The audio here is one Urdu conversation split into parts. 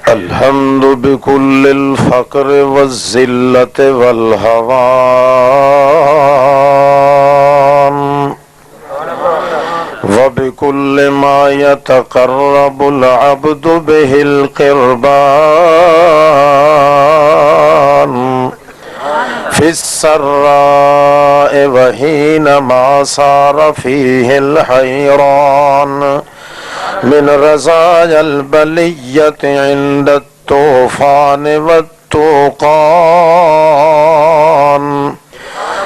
الحمد بكل الفقر والذلة والهوان وبكل ما يتقرب العبد به القربان في السراء وحينما صار فيه الحيران من رزايا البلية عند الطوفان والطوقان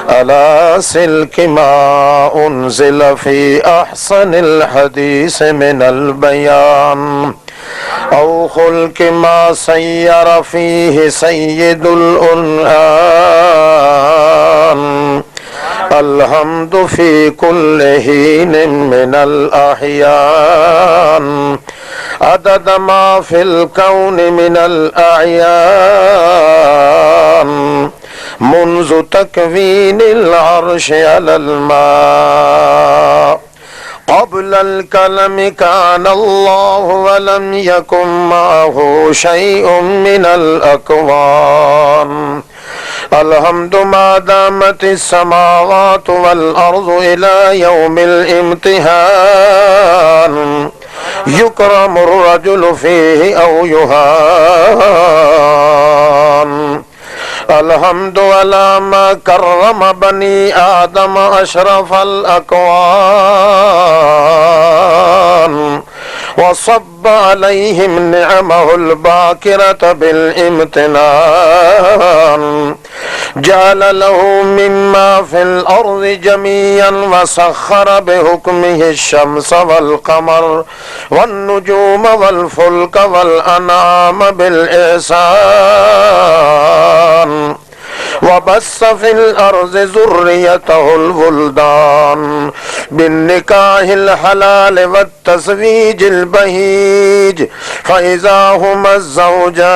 على سلك ما أنزل في أحسن الحديث من البيان أو خلق ما سير فيه سيد الأنعام الحمد في كل حين من الأحيان عدد ما في الكون من الأعيان منذ تكوين العرش على الماء قبل الكلم كان الله ولم يكن معه شيء من الأكوان الحمد ما دامت السماوات والأرض إلى يوم الامتحان يكرم الرجل فيه أو يهان الحمد على ما كرم بني آدم أشرف الأكوان وصب عليهم نعمه الباكرة بالامتنان جعل له مما في الأرض جميعا وسخر بحكمه الشمس والقمر والنجوم والفلك والأنعام بالإحسان وبث في الأرض ذريته الولدان بالنكاح الحلال والتزويج البهيج فإذا هما الزوجان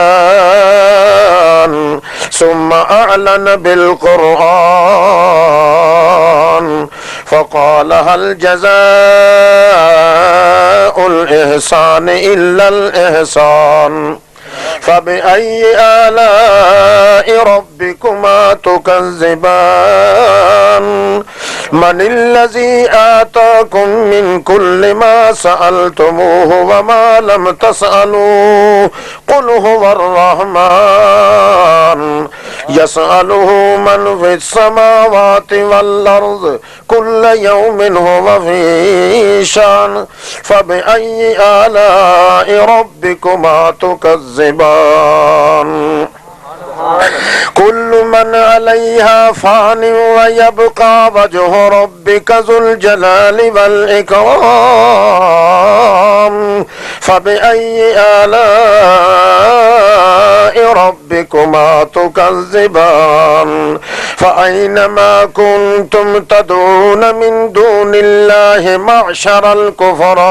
ثم أعلن بالقرآن فقال هل جزاء الإحسان إلا الإحسان فبأي آلاء ربكما تكذبان من الذي آتاكم من كل ما سألتموه وما لم تسألوه قل هو الرحمن يسأله من في السماوات والأرض كل يوم هو في شأن فبأي آلاء ربكما تكذبان كل من عليها فان ويبقى وجه ربك ذو الجلال والإكرام فبأي آلاء ربكما تكذبان فأينما كنتم تدعون من دون الله معشر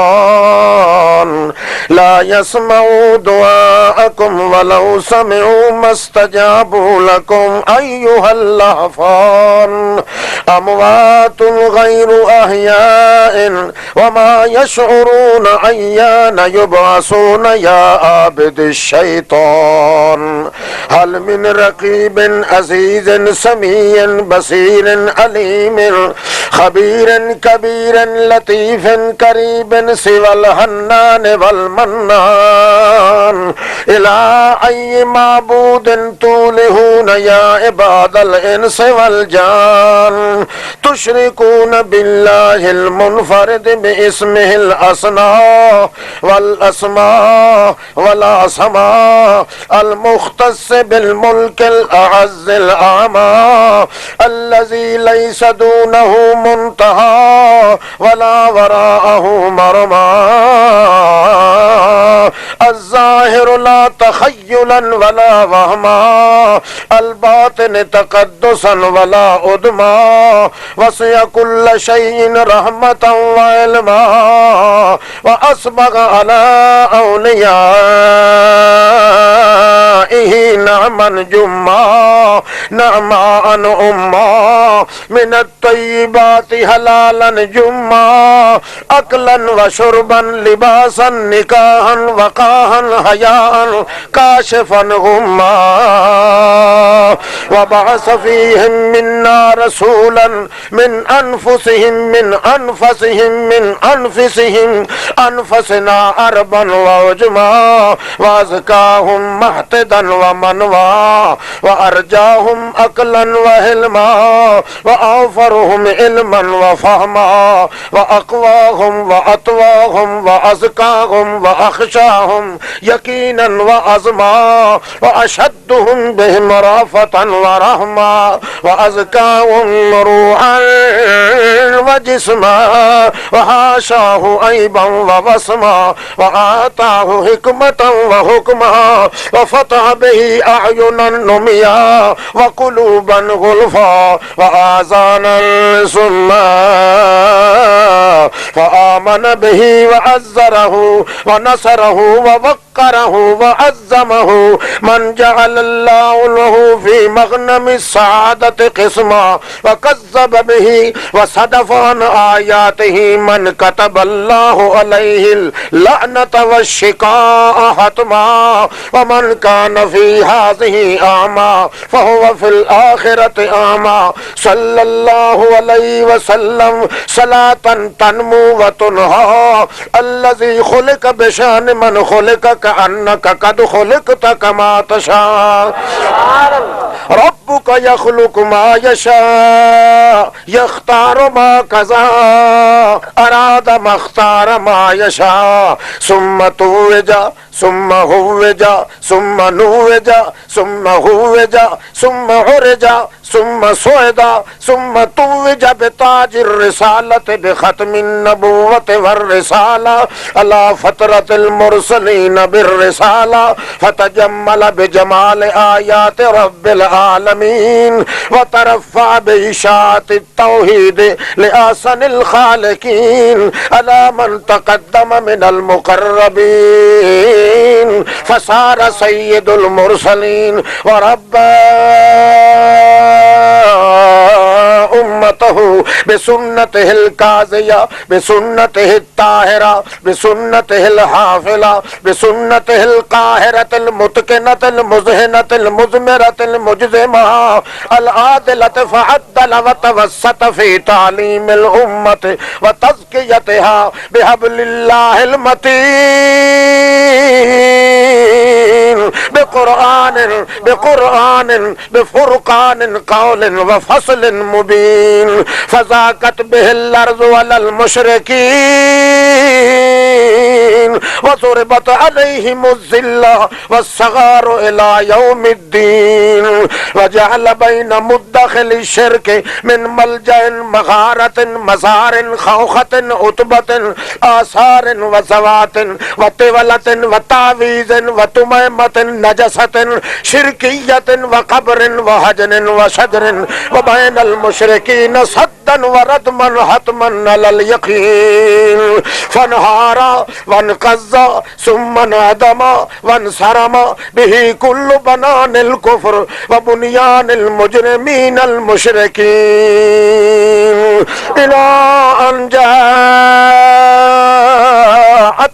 الكفران لا يسمعوا دعاءكم ولو سمعوا ما استجابوا لكم أيها اللهفان أموات غير أحياء وما يشعرون أيان يبعثون يا عابد الشيطان هل من رقيب عزيز سميع بصير عليم خبير كبير لطيف قريب سوى الحنان والمنان إلى أي معبود تولهون يا عباد الإنس والجان تشركون بالله المنفرد باسمه الأسماء والأسماء المختص بالملك الأعز الأعمى الذي ليس دونه منتهى ولا وراءه مرمى الظاہر لا تخیلا ولا وہما الباطن تقدسا ولا ادما وسع كل شيء رحمة وعلما وأسبغ على أوليائه نعما جما نعما أما من الطيبات حلالا جما أكلا وشربا لباسا نكاحا وقاحا حياء كاشفا غما وبعث فيهم منا رسولا من أنفسهم أنفسنا أربا وعجما وأزكاهم محتدا ومنوا وأرجاهم أكلا وهلما وأوفرهم علما وفهما وأقواهم وأطواهم وأزكاهم وأخشاهم يقينا وعزما وأشدهم بهم رأفة ورحمة وأزكاهم روحا وجسما وحاشاه عيبا وبصما وآتاه حكمة وحكما وفتح به أعينا نميا وقلوبا غلفا وآذانا صما فآمن به وعزره ونصره ووقره وعزمه من جعل الله له في مغنم السعادة قسما وكذب به وصدف عن آياته من كتب الله عليه اللعنة والشقاء حتما ومن كان في هذه أعمى فهو في الآخرة أعمى صلى الله عليه وسلم صلاة تنمو وتنهى الذي خلق بشان من خلق كأنك قد خلقت كما تشاء ربك يخلق ما يشاء يختار ما كذا أراد ما اختار ما يشاء ثم توج ثم هوج ثم نوج ثم هوج ثم عرج ثم صعد ثم توج بتاج الرسالة بختم النبوة والرسالة على فترة المرسلين بالرسالة فتجمل بجمال آيات رب العالمين وترفع بإشاعة التوحيد لأحسن الخالقين على من تقدم من المقربين فصار سيد المرسلين وربى أمته بسنته الكاظية بسنته الطاهرة بسنته الحافلة بسنته القاهرة المتقنة المزهنة المزمرة المجزمة العادلة فعدل وتوسط في تعليم الأمة وتزكيتها بحبل الله المتين بقرآن بفرقان قول وفصل مبين فذاقت به الأرض على المشركين وضربت عليهم الذلة والصغار إلى يوم الدين وجعل بين مدخل الشرك من ملجأ مغارة مزار خوخة عتبة آثار وزوات وطولة وتعويذ وتميمة نجسة شركية وقبر وهجن وشجر وبين المشركين صدا وردما حتما على اليقين فانهار وانقض ثم انهدم وانصرم به كل بنان الكفر وبنيان المجرمين المشركين إلى أن جاءت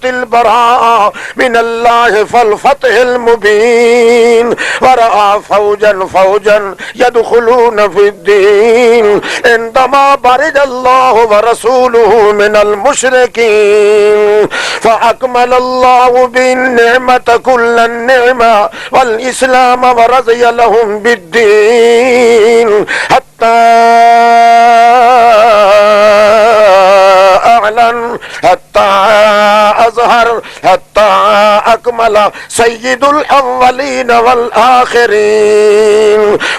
البراءة من الله فالفتح المبين ورأى فوجا يدخلون في الدين عندما برد الله ورسوله من المشركين فأكمل الله بالنعمة كل النعمة والإسلام ورضي لهم بالدين حتى أعلن حتى أظهر حتى أكمل سيد الأولين والآخرين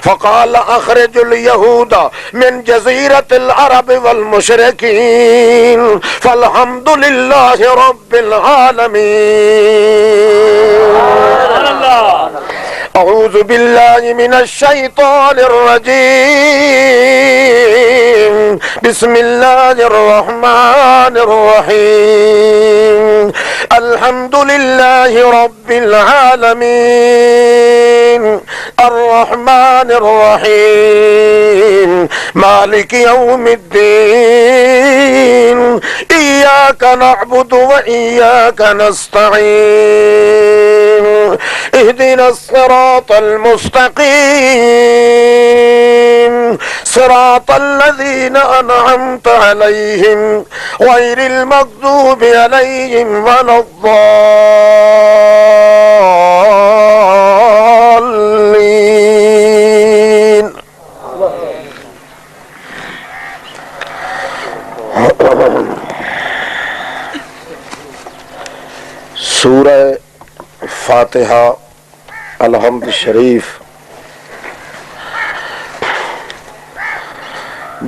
فقال أخرج اليهود من جزيرة العرب والمشركين فالحمد لله رب العالمين. أعوذ بالله من الشيطان الرجيم بسم الله الرحمن الرحيم الحمد لله رب العالمين الرحمن الرحيم مالك يوم الدين إياك نعبد وإياك نستعين اهدنا الصراط المستقيم صراط الذين أنعمت عليهم غير المغضوب عليهم ولا الضالين. سورہ فاتحہ الحمد شریف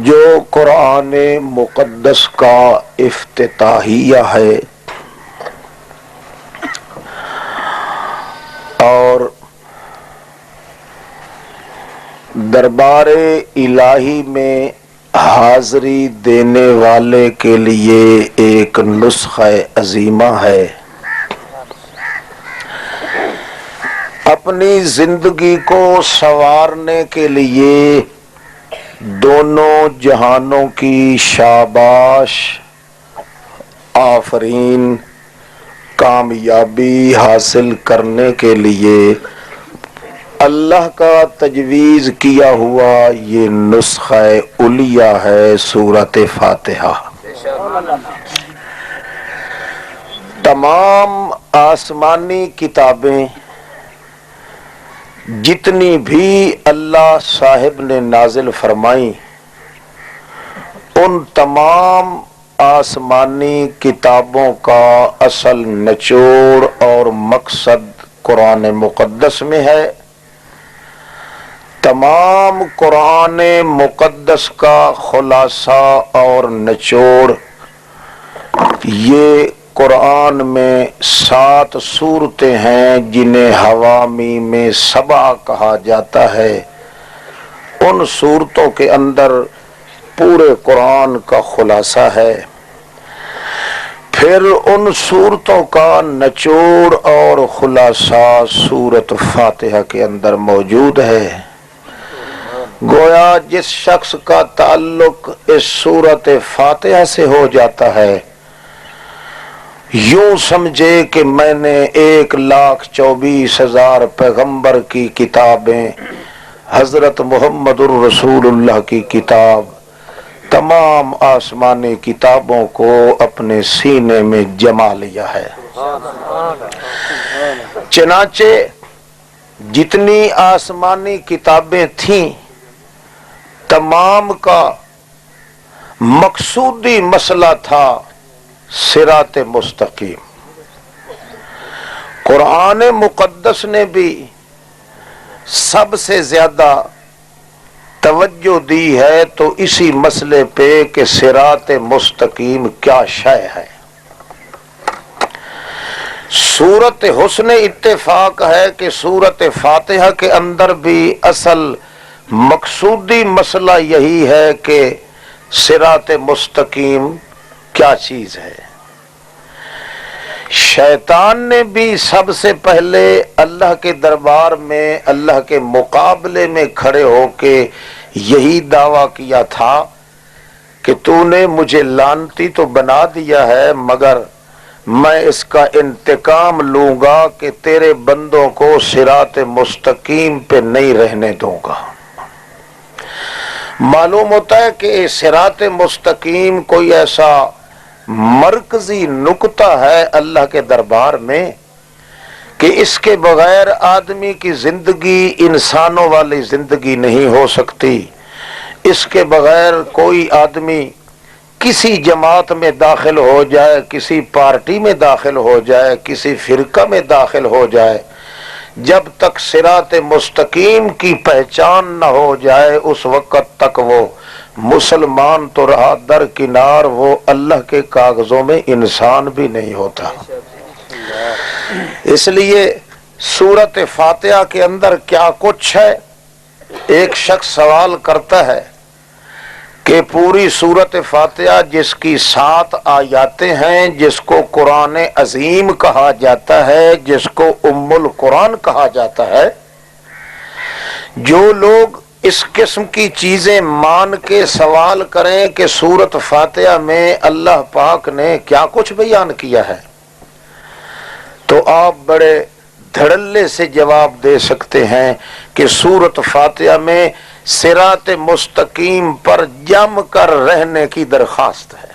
جو قرآن مقدس کا افتتاحیہ ہے اور دربار الہی میں حاضری دینے والے کے لیے ایک نسخہ عظیمہ ہے. اپنی زندگی کو سنوارنے کے لیے دونوں جہانوں کی شاباش آفرین کامیابی حاصل کرنے کے لیے اللہ کا تجویز کیا ہوا یہ نسخہ علیہ ہے سورۃ فاتحہ. تمام آسمانی کتابیں جتنی بھی اللہ صاحب نے نازل فرمائیں ان تمام آسمانی کتابوں کا اصل نچوڑ اور مقصد قرآن مقدس میں ہے. تمام قرآن مقدس کا خلاصہ اور نچوڑ یہ قرآن میں 7 سورتیں ہیں جنہیں حوامی میں 7 کہا جاتا ہے. ان سورتوں کے اندر پورے قرآن کا خلاصہ ہے. پھر ان سورتوں کا نچوڑ اور خلاصہ سورۃ فاتحہ کے اندر موجود ہے. گویا جس شخص کا تعلق اس سورۃ فاتحہ سے ہو جاتا ہے یوں سمجھے کہ میں نے 1,24,000 پیغمبر کی کتابیں، حضرت محمد الرسول اللہ کی کتاب، تمام آسمانی کتابوں کو اپنے سینے میں جما لیا ہے. چنانچہ جتنی آسمانی کتابیں تھیں تمام کا مقصودی مسئلہ تھا صراط مستقیم. قرآن مقدس نے بھی سب سے زیادہ توجہ دی ہے تو اسی مسئلے پہ کہ صراط مستقیم کیا شے ہے. سورۃ حسن اتفاق ہے کہ سورۃ فاتحہ کے اندر بھی اصل مقصودی مسئلہ یہی ہے کہ صراط مستقیم کیا چیز ہے. شیطان نے بھی سب سے پہلے اللہ کے دربار میں اللہ کے مقابلے میں کھڑے ہو کے یہی دعویٰ کیا تھا کہ تو نے مجھے لعنتی تو بنا دیا ہے مگر میں اس کا انتقام لوں گا کہ تیرے بندوں کو صراط مستقیم پہ نہیں رہنے دوں گا. معلوم ہوتا ہے کہ صراط مستقیم کوئی ایسا مرکزی نقطہ ہے اللہ کے دربار میں کہ اس کے بغیر آدمی کی زندگی انسانوں والی زندگی نہیں ہو سکتی. اس کے بغیر کوئی آدمی کسی جماعت میں داخل ہو جائے، کسی پارٹی میں داخل ہو جائے، کسی فرقہ میں داخل ہو جائے، جب تک صراط مستقیم کی پہچان نہ ہو جائے اس وقت تک وہ مسلمان تو رہا درکنار، وہ اللہ کے کاغذوں میں انسان بھی نہیں ہوتا۔ اس لیے سورۃ فاتحہ کے اندر کیا کچھ ہے؟ ایک شخص سوال کرتا ہے کہ پوری سورۃ فاتحہ جس کی 7 آیاتیں ہیں، جس کو قرآن عظیم کہا جاتا ہے، جس کو ام القرآن کہا جاتا ہے، جو لوگ اس قسم کی چیزیں مان کے سوال کریں کہ سورۃ فاتحہ میں اللہ پاک نے کیا کچھ بیان کیا ہے، تو آپ بڑے دھڑلے سے جواب دے سکتے ہیں کہ سورۃ فاتحہ میں صراط مستقیم پر جم کر رہنے کی درخواست ہے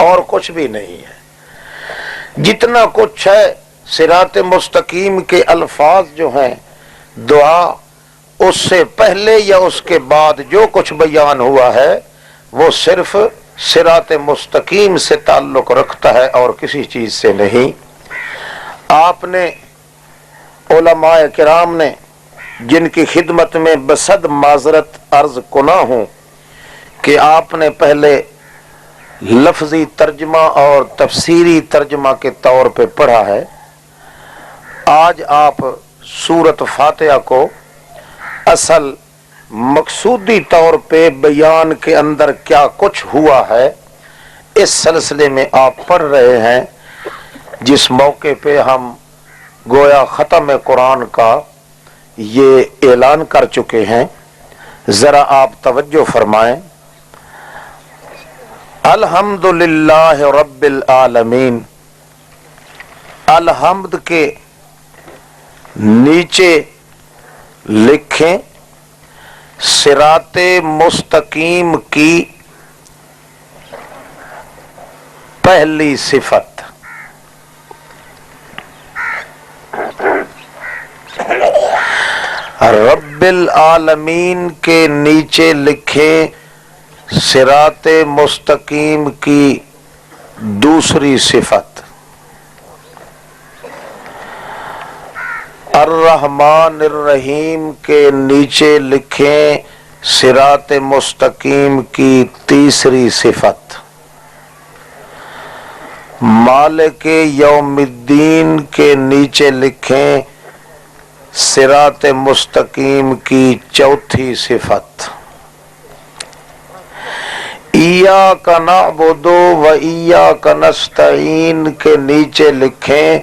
اور کچھ بھی نہیں ہے۔ جتنا کچھ ہے صراط مستقیم کے الفاظ جو ہیں، دعا، اس سے پہلے یا اس کے بعد جو کچھ بیان ہوا ہے وہ صرف صراط مستقیم سے تعلق رکھتا ہے اور کسی چیز سے نہیں۔ آپ نے علماء کرام نے، جن کی خدمت میں بصد معذرت عرض کنا ہوں کہ آپ نے پہلے لفظی ترجمہ اور تفسیری ترجمہ کے طور پہ پڑھا ہے، آج آپ سورۃ فاتحہ کو اصل مقصودی طور پہ بیان کے اندر کیا کچھ ہوا ہے اس سلسلے میں آپ پڑھ رہے ہیں، جس موقع پہ ہم گویا ختم قرآن کا یہ اعلان کر چکے ہیں۔ ذرا آپ توجہ فرمائیں۔ الحمدللہ رب العالمین، الحمد کے نیچے لکھیں صراط مستقیم کی پہلی صفت، رب العالمین کے نیچے لکھیں صراط مستقیم کی دوسری صفت، الرحمن الرحیم کے نیچے لکھیں صراط مستقیم کی تیسری صفت، مالک یوم الدین کے نیچے لکھیں صراط مستقیم کی چوتھی صفت، ایاک نعبد و ایاک نستعین کے نیچے لکھیں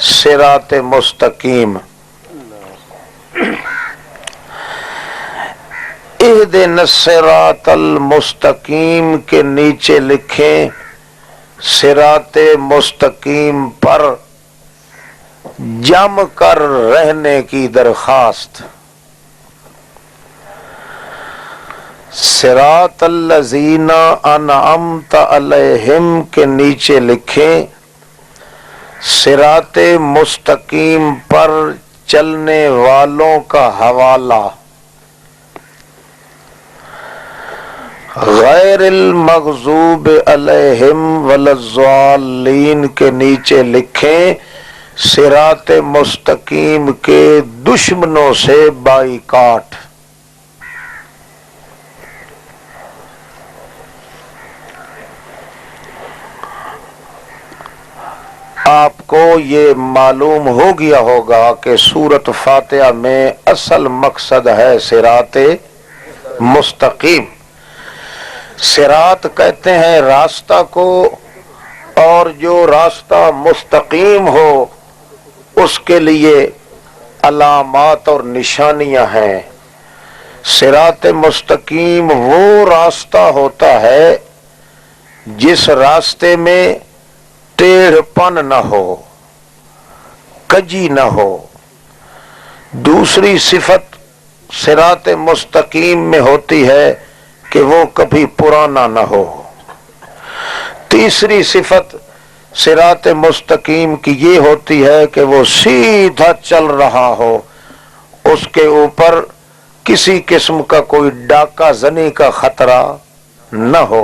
صراط مستقیم، اہدنا الصراط المستقیم کے نیچے لکھیں صراط مستقیم پر جم کر رہنے کی درخواست، صراط الذین انعمت علیہم کے نیچے لکھیں صراط مستقیم پر چلنے والوں کا حوالہ، غیر المغضوب علیہم ولا الضالین کے نیچے لکھیں صراط مستقیم کے دشمنوں سے بائیکاٹ۔ آپ کو یہ معلوم ہو گیا ہوگا کہ سورۃ فاتحہ میں اصل مقصد ہے صراط مستقیم۔ صراط کہتے ہیں راستہ کو، اور جو راستہ مستقیم ہو اس کے لیے علامات اور نشانیاں ہیں۔ صراط مستقیم وہ راستہ ہوتا ہے جس راستے میں ٹیڑھ پن نہ ہو، کجی نہ ہو۔ دوسری صفت صراط مستقیم میں ہوتی ہے کہ وہ کبھی پرانا نہ ہو۔ تیسری صفت صراط مستقیم کی یہ ہوتی ہے کہ وہ سیدھا چل رہا ہو، اس کے اوپر کسی قسم کا کوئی ڈاکہ زنی کا خطرہ نہ ہو۔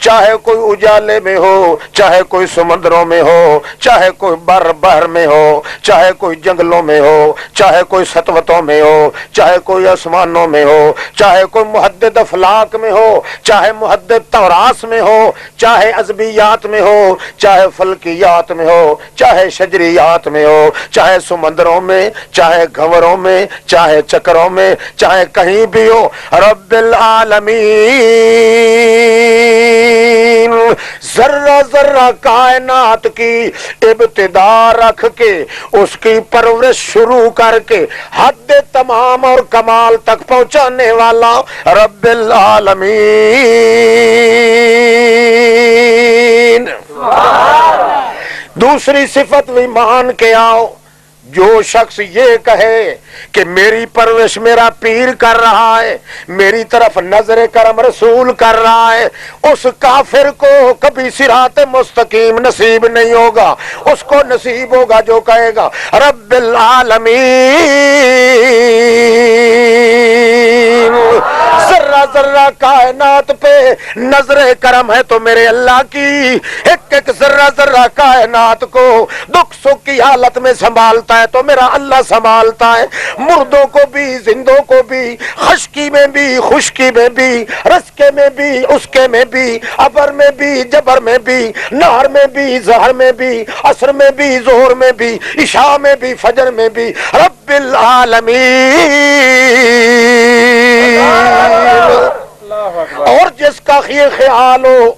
چاہے کوئی اجالے میں ہو، چاہے کوئی سمندروں میں ہو، چاہے کوئی بحر میں ہو، چاہے کوئی جنگلوں میں ہو، چاہے کوئی سطوتوں میں ہو، چاہے کوئی آسمانوں میں ہو، چاہے کوئی محدد افلاک میں ہو، چاہے محدد توراس میں ہو، چاہے ازبیات میں ہو، چاہے فلکیات میں ہو، چاہے شجریات میں ہو، چاہے سمندروں میں، چاہے گھنوروں میں، چاہے چکروں میں، چاہے کہیں بھی ہو، رب العالمین ذرہ ذرہ کائنات کی ابتدا رکھ کے اس کی پرورش شروع کر کے حد تمام اور کمال تک پہنچانے والا رب العالمین۔ دوسری صفت بھی مان کے آؤ، جو شخص یہ کہے کہ میری پرورش میرا پیر کر رہا ہے، میری طرف نظر کرم رسول کر رہا ہے، اس کافر کو کبھی صراط مستقیم نصیب نہیں ہوگا۔ اس کو نصیب ہوگا جو کہے گا رب العالمین۔ ذرہ ذرہ کائنات پہ نظر کرم ہے تو میرے اللہ کی، ایک ایک ذرہ ذرہ کائنات کو دکھ سکھ کی حالت میں سنبھالتا ہے تو میرا اللہ سنبھالتا ہے، مردوں کو بھی زندوں کو بھی، خشکی میں بھی خشکی میں بھی، رزقے میں بھی اسکے میں بھی، ابر میں بھی جبر میں بھی، نہر میں بھی زہر میں بھی، عصر میں بھی ظہر میں بھی، عشاء میں بھی فجر میں بھی، رب العالمین۔ اور جس کا یہ خیال ہو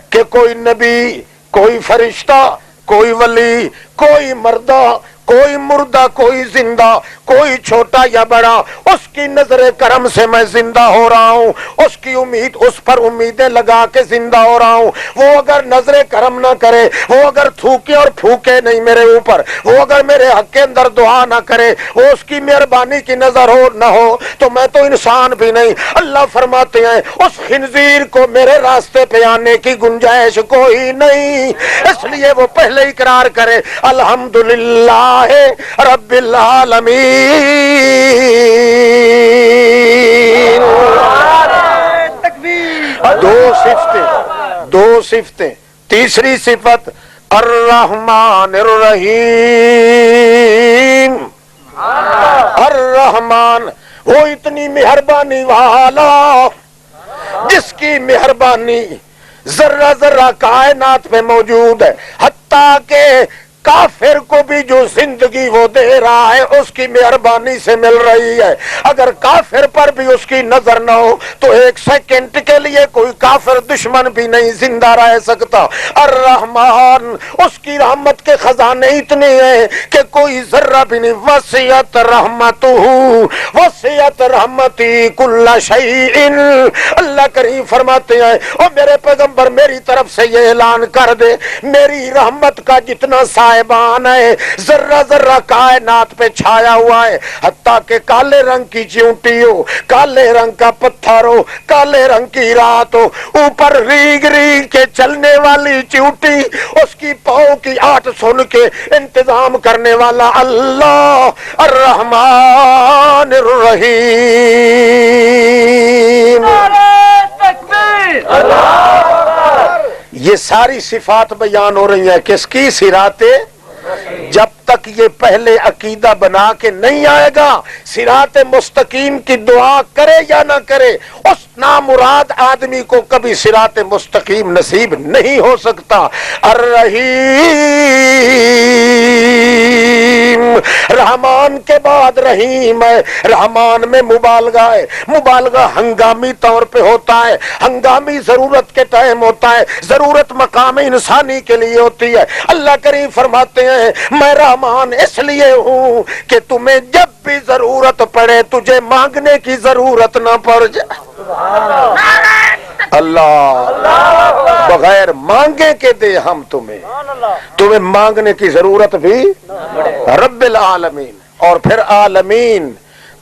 کہ کوئی نبی، کوئی فرشتہ، کوئی ولی، کوئی مردہ، کوئی مردہ، کوئی زندہ، کوئی چھوٹا یا بڑا، اس کی نظر کرم سے میں زندہ ہو رہا ہوں، اس کی امید، اس پر امیدیں لگا کے زندہ ہو رہا ہوں، وہ اگر نظر کرم نہ کرے، وہ اگر تھوکے اور پھوکے نہیں میرے اوپر، وہ اگر میرے حق کے اندر دعا نہ کرے، وہ اس کی مہربانی کی نظر ہو نہ ہو تو میں تو انسان بھی نہیں۔ اللہ فرماتے ہیں اس خنزیر کو میرے راستے پہ آنے کی گنجائش کوئی نہیں، اس لیے وہ پہلے اقرار کرے الحمدللہ رب العالمین۔ دو صفتیں۔ تیسری صفت الرحمن الرحیم۔ الرحمن وہ اتنی مہربانی والا جس کی مہربانی ذرہ ذرہ کائنات میں موجود ہے، حتیٰ کہ کافر کو بھی جو زندگی وہ دے رہا ہے اس کی مہربانی سے مل رہی ہے۔ اگر کافر پر بھی اس کی نظر نہ ہو تو ایک سیکنڈ کے لیے کوئی کافر دشمن بھی نہیں زندہ رہ سکتا۔ الرحمن اس کی رحمت کے خزانے اتنے ہیں کہ کوئی ذرہ بھی نہیں۔ وسعت رحمتہ وسعت رحمتی کل شیء۔ اللہ کریم فرماتے ہیں او میرے پیغمبر میری طرف سے یہ اعلان کر دے، میری رحمت کا جتنا سائبان ہے ذرہ ذرہ کائنات پہ چھایا ہوا ہے، حتیٰ کہ کالے رنگ کی چیونٹی ہو، کالے رنگ کا پتھر ہو، کالے رنگ کی رات ہو، اوپر ریگ ریگ کے چلنے والی چیونٹی، اس کی پاؤں کی آٹ سن کے انتظام کرنے والا اللہ الرحمن الرحیم۔ یہ ساری صفات بیان ہو رہی ہیں کس کی؟ صراط۔ جب تک یہ پہلے عقیدہ بنا کے نہیں آئے گا صراط مستقیم کی دعا کرے یا نہ کرے اس نامراد آدمی کو کبھی صراط مستقیم نصیب نہیں ہو سکتا۔ الرحیم رحمان کے بعد رحیم ہے، رحمان میں مبالغہ ہے، مبالغہ ہنگامی طور پہ ہوتا ہے، ہنگامی ضرورت کے ٹائم ہوتا ہے، ضرورت مقام انسانی کے لیے ہوتی ہے۔ اللہ کریم فرماتے ہیں میں رحمان اس لیے ہوں کہ تمہیں جب بھی ضرورت پڑے تجھے مانگنے کی ضرورت نہ پڑ جائے۔ اللہ بغیر مانگے کے دے ہم تمہیں مانگنے کی ضرورت بھی رب العالمین۔ اور پھر عالمین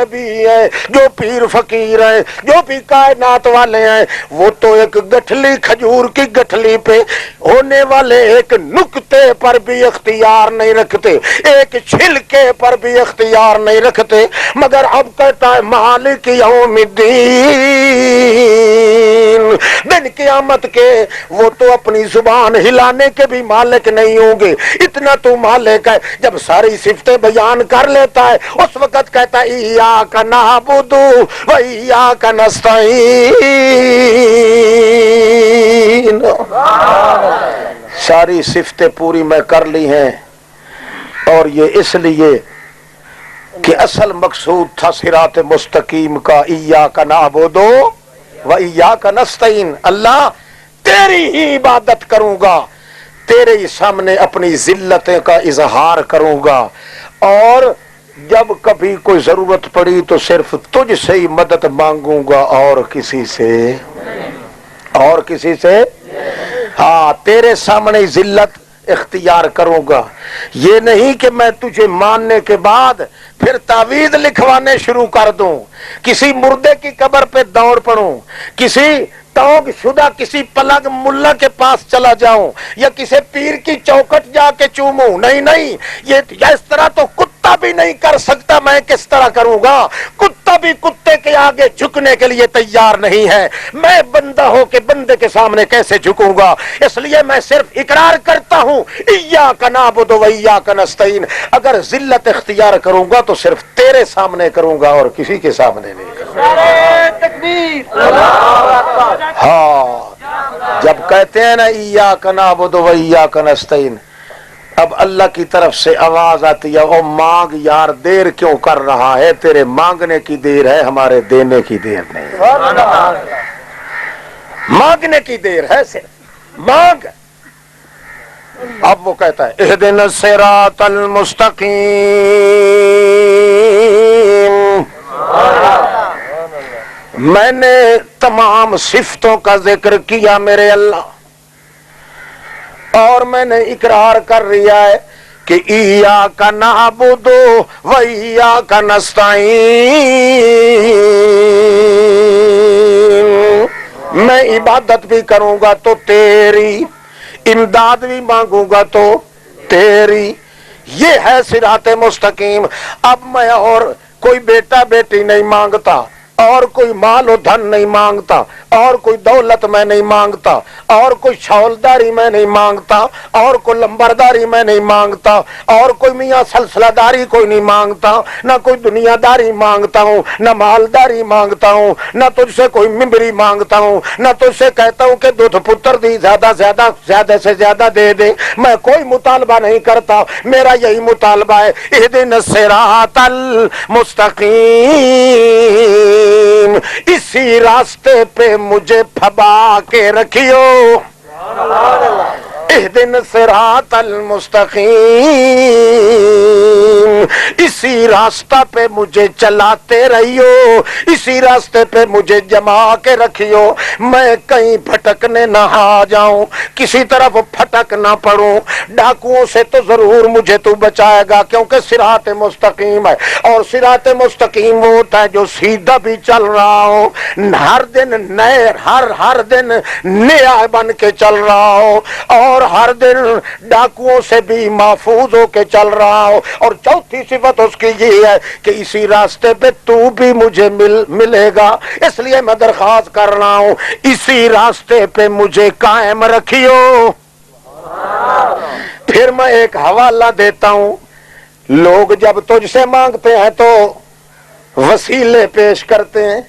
نبی ہیں، جو پیر فقیر ہیں، جو بھی کائنات والے ہیں، وہ تو ایک گٹھلی کھجور کی گٹھلی پہ ہونے والے ایک نکتے پر بھی اختیار نہیں رکھتے، ایک چھلکے پر بھی اختیار نہیں رکھتے، مگر اب کہتا ہے مالک یوم الدین، دن قیامت کے وہ تو اپنی زبان ہلانے کے بھی مالک نہیں ہوں گے، اتنا تو مالک ہے۔ جب ساری صفتیں بیان کر لیتا ہے اس وقت کہتا ہے ایاک نعبد و ایاک نستعین، ساری صفتیں پوری میں کر لی ہیں، اور یہ اس لیے کہ اصل مقصود تھا صراط مستقیم کا، ایاک نعبد و ایاک نستعین، اللہ تیری ہی عبادت کروں گا، تیرے ہی سامنے اپنی ذلت کا اظہار کروں گا، اور جب کبھی کوئی ضرورت پڑی تو صرف تجھ سے ہی مدد مانگوں گا، اور کسی سے ہاں تیرے سامنے ذلت اختیار کروں گا۔ یہ نہیں کہ میں تجھے ماننے کے بعد پھر تعویذ لکھوانے شروع کر دوں، کسی مردے کی قبر پہ دوڑ پڑوں، کسی توگ شدہ کسی پلنگ ملا کے پاس چلا جاؤں، یا کسی پیر کی چوکٹ جا کے چوموں، نہیں، یہ اس طرح تو کتا بھی نہیں کر سکتا، میں کس طرح کروں گا؟ کتا بھی کتے کے آگے جھکنے کے لیے تیار نہیں ہے، میں بندہ ہو کے بندے کے سامنے کیسے جھکوں گا؟ اس لیے میں صرف اقرار کرتا ہوں ایاک نعبد و ایاک نستعین، اگر ذلت اختیار کروں گا تو صرف تیرے سامنے کروں گا اور کسی کے سامنے نہیں کروں گا۔ ہاں جب کہتے ہیں نا ایاک نعبد و ایاک نستعین، اب اللہ کی طرف سے آواز آتی ہے او مانگ یار، دیر کیوں کر رہا ہے؟ تیرے مانگنے کی دیر ہے، ہمارے دینے کی دیر نہیں، مانگنے کی دیر ہے، صرف مانگ۔ اب وہ کہتا ہے اہدنا الصراط المستقیم، میں نے تمام صفتوں کا ذکر کیا میرے اللہ، اور میں نے اقرار کر رہا ہے کہ ایاک نعبد و ایاک نستعین، میں عبادت بھی کروں گا تو تیری، امداد بھی مانگوں گا تو تیری، یہ ہے صراط مستقیم۔ اب میں اور کوئی بیٹا بیٹی نہیں مانگتا، اور کوئی مال و دھن نہیں مانگتا، اور کوئی دولت میں نہیں مانگتا، اور کوئی شولداری میں نہیں مانگتا، اور کوئی لمبرداری میں نہیں مانگتا، اور کوئی میاں سلسلہ داری کوئی نہیں مانگتا، نہ کوئی دنیا داری مانگتا ہوں، نہ مالداری مانگتا ہوں، نہ تجھ سے کوئی ممبری مانگتا ہوں، نہ تجھ سے کہتا ہوں کہ دودھ پتر دی زیادہ سے زیادہ دے دے، میں کوئی مطالبہ نہیں کرتا، میرا یہی مطالبہ ہے اہدنا الصراط المستقیم، اسی راستے پہ مجھے پھبا کے رکھیو، اہدنا الصراط المستقیم، اسی راستہ پہ مجھے چلاتے رہیو، اسی راستے پہ مجھے جما کے رکھیو، میں کہیں بھٹکنے نہ آ جاؤں، کسی طرف پھٹک نہ پڑوں، ڈاکوؤں سے تو ضرور مجھے تو بچائے گا، کیونکہ صراط مستقیم ہے، اور صراط مستقیم وہ ہوتا ہے جو سیدھا بھی چل رہا ہو، ہر دن نئے ہر دن نیا بن کے چل رہا ہو، اور ہر دن ڈاکوؤں سے بھی محفوظ ہو کے چل رہا ہو، اور چوتھی صفت اس کی یہ ہے کہ اسی راستے پہ تو بھی مجھے ملے گا، اس لیے میں درخواست کر رہا ہوں اسی راستے پہ مجھے قائم رکھیو۔ پھر میں ایک حوالہ دیتا ہوں، لوگ جب تجھ سے مانگتے ہیں تو وسیلے پیش کرتے ہیں،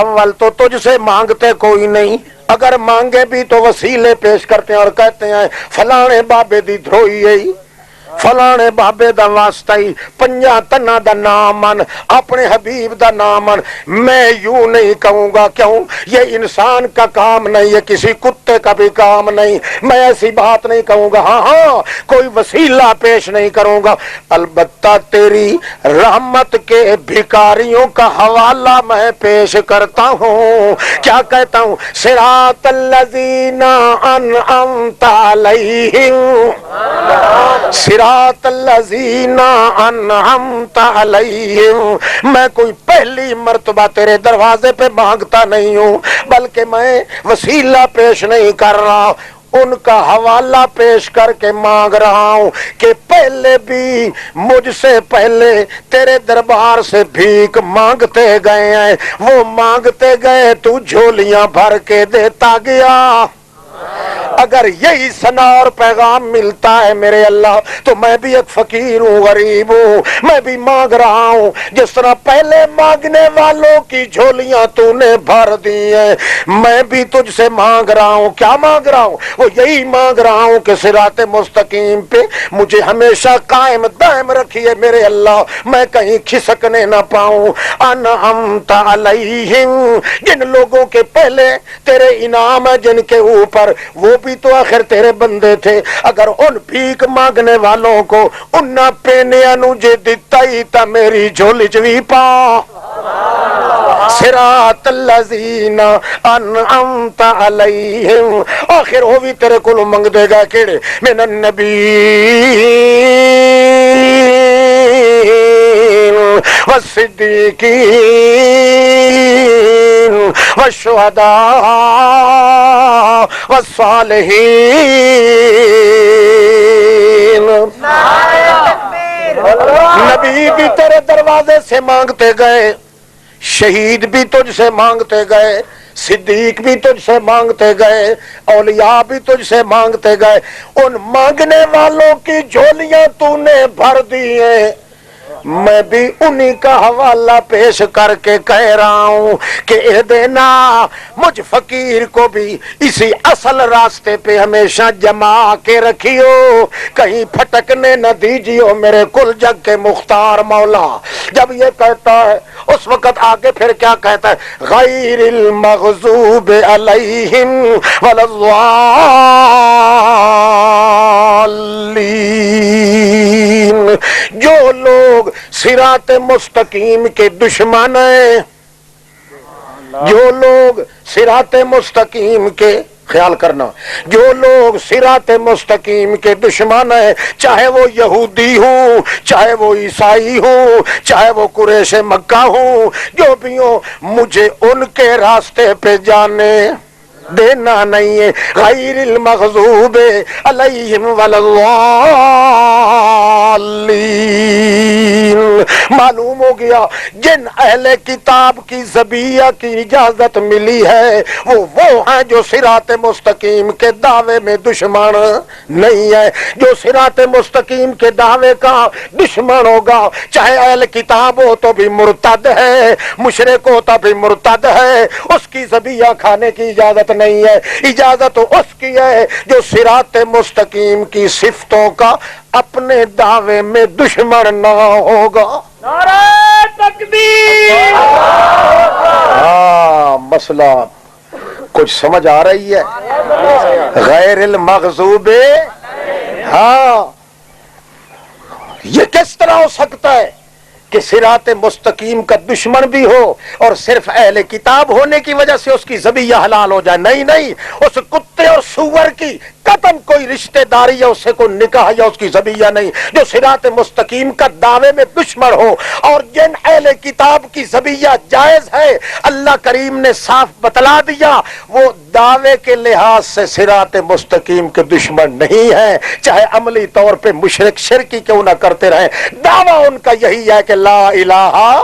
اول تو تجھ سے مانگتے کوئی نہیں، اگر مانگے بھی تو وسیلے پیش کرتے ہیں اور کہتے ہیں فلانے بابے دی دھروئی ہے، فلانے بابے دا واسطہ ہی، پنجا تنا دا نامن، اپنے حبیب دا نامن۔ میں یوں نہیں کہوں گا، کیوں؟ یہ انسان کا کام نہیں ہے، کسی کتے کا بھی کام نہیں، میں ایسی بات نہیں کہوں گا، ہاں کوئی وسیلہ پیش نہیں کروں گا، البتہ تیری رحمت کے بھکاریوں کا حوالہ میں پیش کرتا ہوں۔ کیا کہتا ہوں؟ صراط الذین انعمت علیہم، صراط صراط الذین انعمت علیہم، میں کوئی پہلی مرتبہ تیرے دروازے پہ مانگتا نہیں ہوں، بلکہ میں وسیلہ پیش نہیں کر رہا، ان کا حوالہ پیش کر کے مانگ رہا ہوں کہ پہلے بھی مجھ سے پہلے تیرے دربار سے بھیک مانگتے گئے ہیں، وہ مانگتے گئے تو جھولیاں بھر کے دیتا گیا۔ اگر یہی ثنا اور پیغام ملتا ہے میرے اللہ تو میں بھی ایک فقیر ہوں، غریب ہوں، میں بھی مانگ رہا ہوں جس طرح پہلے مانگنے والوں کی جھولیاں تو نے بھر دی ہیں، میں بھی تجھ سے مانگ رہا ہوں۔ کیا مانگ رہا ہوں؟ وہ یہی مانگ رہا ہوں کہ صراط مستقیم پہ مجھے ہمیشہ قائم دائم رکھیے میرے اللہ، میں کہیں کھسکنے نہ پاؤں۔ انعمت علیہم، جن لوگوں کے پہلے تیرے انعام ہے جن کے اوپر، وہ بھی تو آخر تیرے بندے تھے، اگر ان بھیک مانگنے والوں کو انہا پینے انوجے دیتا ہی تا میری جھولی چوی پا۔ صراط الذین انعمت علیہم، آخر وہ بھی تیرے کو منگ دے گا کیڑے من النبیین والصدیقین والشہداء والصالحین۔ نبی بھی تیرے دروازے سے مانگتے گئے، شہید بھی تجھ سے مانگتے گئے، صدیق بھی تجھ سے مانگتے گئے، اولیاء بھی تجھ سے مانگتے گئے، ان مانگنے والوں کی جھولیاں تو نے بھر دی ہیں، میں بھی انہی کا حوالہ پیش کر کے کہہ رہا ہوں کہ اے دینا مجھ فقیر کو بھی اسی اصل راستے پہ ہمیشہ جما کے رکھیو، کہیں پھٹکنے نہ دیجیو میرے کل جگ کے مختار مولا۔ جب یہ کہتا ہے اس وقت آگے پھر کیا کہتا ہے؟ غیر المغضوب علیہم ولا الضالین، جو لوگ صراط مستقیم کے دشمن ہیں، جو لوگ صراط مستقیم کے، خیال کرنا، جو لوگ صراط مستقیم کے دشمن ہیں، چاہے وہ یہودی ہوں، چاہے وہ عیسائی ہوں، چاہے وہ قریش مکہ ہوں، جو بھی ہوں، مجھے ان کے راستے پہ جانے دینا نہیں ہے۔ غیر المغضوب علیہم ولا الضالین، معلوم ہو گیا جن اہل کتاب کی ذبیحہ کی اجازت ملی ہے وہ ہیں جو صراط مستقیم کے دعوے میں دشمن نہیں ہے۔ جو صراط مستقیم کے دعوے کا دشمن ہوگا، چاہے اہل کتاب ہو تو بھی مرتد ہے، مشرک ہو تو بھی مرتد ہے، اس کی ذبیحہ کھانے کی اجازت نہیں ہے۔ اجازت اس کی ہے جو صراط مستقیم کی صفتوں کا اپنے دعوے میں دشمن نہ ہوگا۔ نعرہ تکبیر! ہاں، مسئلہ کچھ سمجھ آ رہی ہے؟ غیر المغضوب، ہاں، یہ کس طرح ہو سکتا ہے کہ صراط مستقیم کا دشمن بھی ہو اور صرف اہل کتاب ہونے کی وجہ سے اس کی ذبیحہ حلال ہو جائے؟ نہیں نہیں، اس کتے اور سور کی قطعاً کوئی رشتہ داری یا اس سے کوئی نکاح یا اس کی ذبیحہ نہیں۔ جو صراط مستقیم کا دعوے میں دشمن ہو، اور جن اہل کتاب کی ذبیحہ جائز ہے اللہ کریم نے صاف بتلا دیا، وہ دعوے کے لحاظ سے صراط مستقیم کے دشمن نہیں ہیں، چاہے عملی طور پہ مشرک شرکی کیوں نہ کرتے رہیں، دعویٰ ان کا یہی ہے کہ لا الہ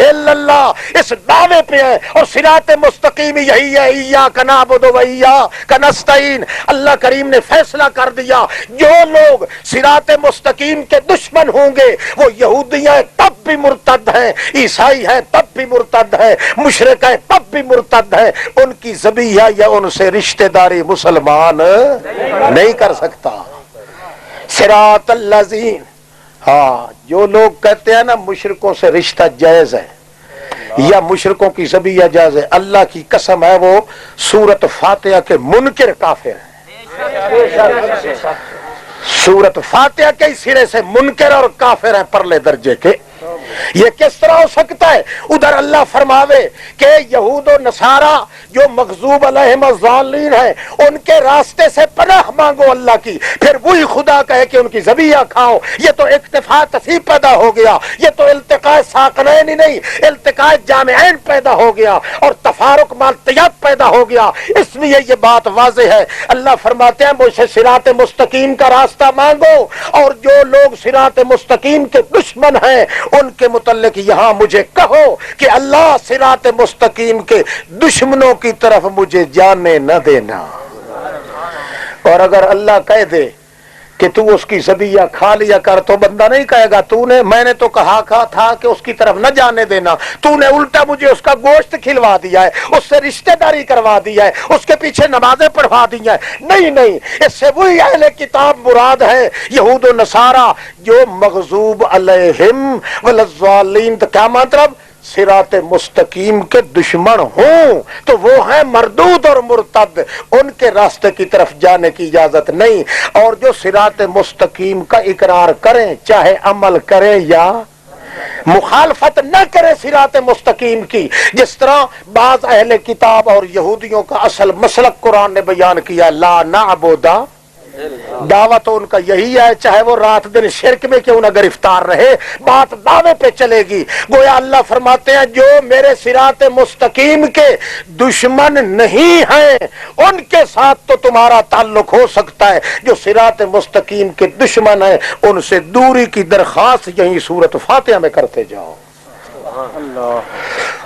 الا اللہ، اس دعوے پہ ہے، اور صراط مستقیم یہی ہے ایاک نعبد و ایاک نستعین۔ اللہ کریم نے فیصلہ کر دیا جو لوگ صراط مستقیم کے دشمن ہوں گے وہ یہودی ہیں تب بھی مرتد ہیں، عیسائی ہیں تب بھی مرتد ہیں، مشرک ہیں تب بھی مرتد ہیں، ان کی ذبیحہ یا ان سے رشتہ داری مسلمان نہیں کر سکتا۔ صراط الذین، ہاں، جو لوگ کہتے ہیں نا مشرکوں سے رشتہ جائز ہے یا مشرکوں کی ذبیحہ جائز ہے، اللہ کی قسم ہے وہ سورۃ فاتحہ کے منکر کافر ہیں۔ سورۃ فاتحہ کے سرے سے منکر اور کافر ہیں پرلے درجے کے۔ یہ کس طرح ہو سکتا ہے؟ ادھر اللہ فرماوے کہ یہود و نصارہ جو مغضوب علیہم الضالین ہیں ان کے راستے سے پناہ مانگو اللہ کی، پھر وہی خدا کہے کہ ان کی ذبیحہ کھاؤ، یہ تو اکتفا تصیب پیدا ہو گیا، یہ تو التقاء ساقنین ہی نہیں التقاء جامعین پیدا ہو گیا اور تفارق مالتیات پیدا ہو گیا۔ اس لیے یہ بات واضح ہے، اللہ فرماتے ہیں مجھ سے صراط مستقیم کا راستہ مانگو، اور جو لوگ صراط مستقیم کے دشمن ہیں ان کے متعلق یہاں مجھے کہو کہ اللہ صراط مستقیم کے دشمنوں کی طرف مجھے جانے نہ دینا۔ اور اگر اللہ کہہ دے کہ تو اس کی ذبیحہ کھا لیا کر تو بندہ نہیں کہے گا میں نے تو کہا تھا کہ اس کی طرف نہ جانے دینا، تو نے الٹا مجھے اس کا گوشت کھلوا دیا ہے، اس سے رشتہ داری کروا دیا ہے، اس کے پیچھے نمازیں پڑھوا دی ہیں۔ نہیں، اس سے وہی اہل کتاب مراد ہے، یہود و نصارہ جو مغضوب علیہم والضالین، تو کیا مطلب؟ صراط مستقیم کے دشمن ہوں تو وہ ہیں مردود اور مرتد، ان کے راستے کی طرف جانے کی اجازت نہیں۔ اور جو صراط مستقیم کا اقرار کریں، چاہے عمل کریں یا مخالفت نہ کرے صراط مستقیم کی، جس طرح بعض اہل کتاب اور یہودیوں کا اصل مسلک قرآن نے بیان کیا، لا نعبد، دعوت ان کا یہی ہے، چاہے وہ رات دن شرک میں کیوں نہ گرفتار رہے، بات دعوے پہ چلے گی۔ گویا اللہ فرماتے ہیں جو میرے صراط مستقیم کے دشمن نہیں ہیں ان کے ساتھ تو تمہارا تعلق ہو سکتا ہے، جو صراط مستقیم کے دشمن ہیں ان سے دوری کی درخواست یہی سورۃ فاتحہ میں کرتے جاؤ۔